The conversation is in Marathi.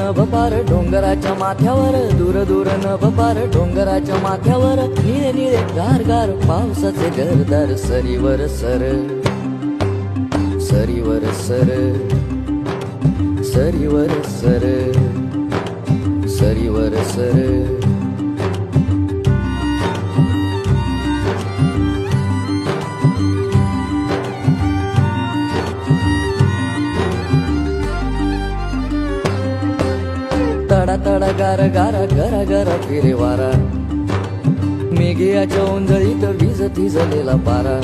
नभ पार डोंगराच्या माथ्यावर, दूर दूर नभ पार डोंगराच्या माथ्यावर, निळे निळे गार गार पावसाचे गरदार सरीवर सर, सरीवर सर, सरीवर सर, सरीवर सर. तडा तडा गार गारा गरा गरा फिरे वारा, मेघियाच्या ओंजळीत वीज थिजलेला पारा.